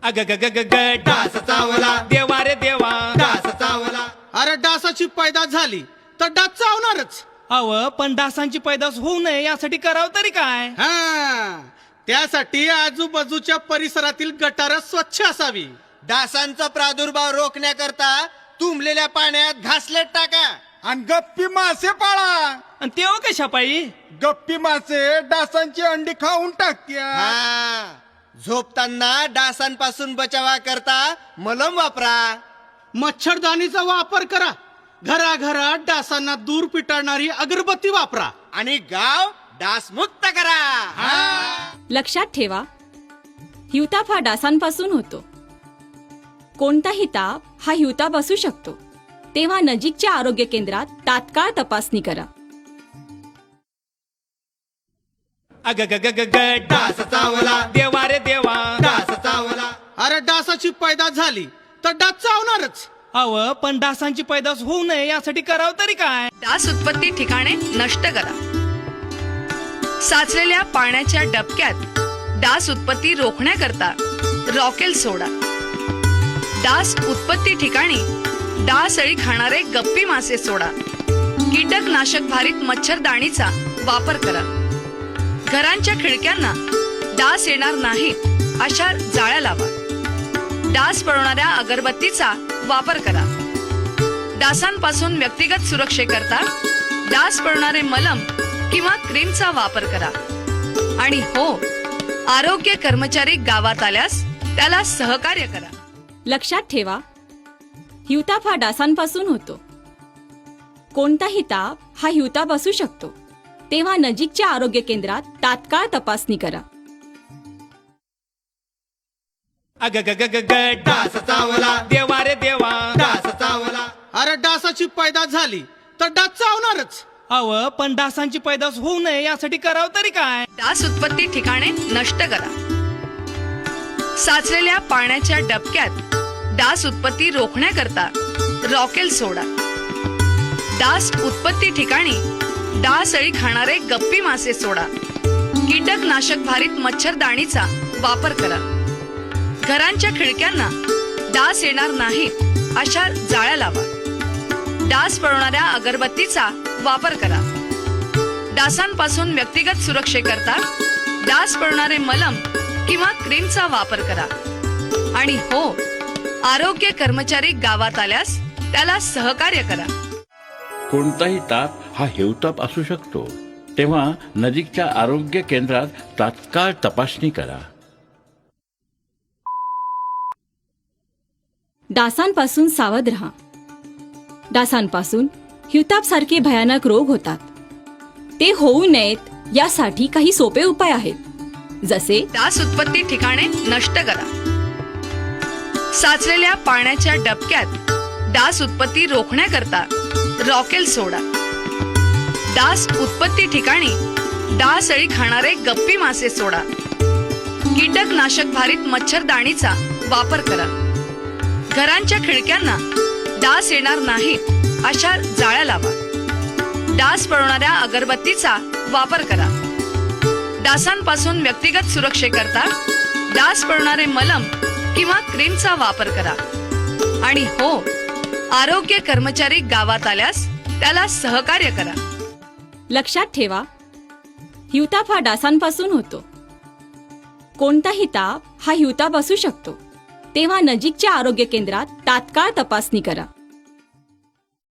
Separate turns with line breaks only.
अग ग ग ग ग डास चावला देवा रे देवा डास चावला.
अरे डासाची पैदास झाली तर डास चावणारच.
अव पण डासांची पैदास होऊ नये यासाठी करावं तरी काय?
हा, त्यासाठी आजूबाजूच्या परिसरातील गटार स्वच्छ असावी.
डासांचा प्रादुर्भाव रोखण्याकरता तुंबलेल्या पाण्यात घासलेट टाका.
आणि गप्पी मासे पाळा.
आणि तेव्हा कशा पायी?
गप्पी मासे डासांची अंडी खाऊन टाकत्या.
हा, झोपताना डासांपासून बचावा करता मलम वापरा.
मच्छरदाणीचा वापर करा. घराघरात डासांना दूर पिटाळणारी अगरबत्ती वापरा.
आणि गाव डासमुक्त करा.
लक्षात ठेवा, हिवताप हा डासांपासून होतो. कोणताही ताप हा हिवताप असू शकतो, तेव्हा नजीकच्या आरोग्य केंद्रात तात्काळ तपासणी करा.
अग ग ग ग ग डास चावला देवा रे देवा डास चावला.
अरे डासाची पैदास झाली तर डास चावणारच.
अव पण डासांची पैदास होऊ नये यासाठी करावं तरी काय?
डास उत्पत्ती ठिकाणे नष्ट करा. साचलेल्या पाण्याच्या डबक्यात डास उत्पत्ती रोखण्याकरता रॉकेल सोडा. डास उत्पत्ती ठिकाणी डासळी खाणारे गप्पी मासे सोडा. कीटकनाशक भारित मच्छरदाणीचा वापर करा. घरांच्या खिडक्यांना डास येणार नाहीत अशा जाळ्या लावा. डास पळवणाऱ्या अगरबत्तीचा वापर करा. डासांपासून व्यक्तिगत सुरक्षेकरता डास पळवणारे मलम किंवा क्रीमचा वापर करा. आणि हो, आरोग्य कर्मचारी गावात आल्यास त्याला सहकार्य करा.
लक्षात ठेवा, हिवताप हा डासांपासून होतो. कोणताही ताप हा हिवताप असू शकतो, तेव्हा नजीकच्या आरोग्य केंद्रात तात्काळ तपासणी करा.
अग ग ग ग ग डास चावला देवा रे देवा डास चावला.
अरे डासाची पैदास झाली तर डास चावणारच.
अव पण डासांची पैदास होऊ नये यासाठी करावं तरी काय?
डास उत्पत्ती ठिकाणे नष्ट करा. साचलेल्या पाण्याच्या डबक्यात डास उत्पत्ती रोखण्याकरता रॉकेल सोडा. डास उत्पत्ती ठिकाणी डासळी खाणारे गप्पी मासे सोडा. कीटकनाशक भारित मच्छरदाणीचा वापर करा. घरांच्या खिडक्यांना डास येणार नाहीत अशा जाळ्या लावा. डास पळवणाऱ्या अगरबत्तीचा वापर करा. डासांपासून व्यक्तिगत सुरक्षेकरता डास पळवणारे मलम किंवा क्रीमचा वापर करा. आणि हो, आरोग्य कर्मचारी गावात आल्यास त्याला सहकार्य करा.
कोणताही ताप हा हिवताप असू शकतो, तेव्हा नजीकच्या आरोग्य केंद्रात तात्काळ तपासणी करा.
डासांपासून सावध रहा. डासांपासून हिवताप सारखे भयानक रोग होतात. ते होऊ नयेत यासाठी काही सोपे उपाय आहेत, जसे
डास उत्पत्ती ठिकाणे नष्ट करा. साचलेल्या पाण्याच्या डबक्यात डास उत्पत्ती रोखण्याकरता रॉकेल सोडा. डास उत्पत्ती ठिकाणी डासळी खाणारे गप्पी मासे सोडा. कीटकनाशक भारित मच्छरदाणीचा वापर करा. घरांच्या खिडक्यांना डास येणार नाहीत अशा जाळ्या लावा. डास पळवणाऱ्या अगरबत्तीचा वापर करा. डासांपासून व्यक्तिगत सुरक्षेकरता डास पळवणारे मलम किंवा क्रीमचा वापर करा. आणि हो, आरोग्य कर्मचारी गावात आल्यास त्याला सहकार्य करा.
लक्षात ठेवा, हिवताप हा डासांपासून होतो. कोणताही ताप हा हिवताप असू शकतो, तेव्हा नजीकच्या आरोग्य केंद्रात तात्काळ तपासणी करा.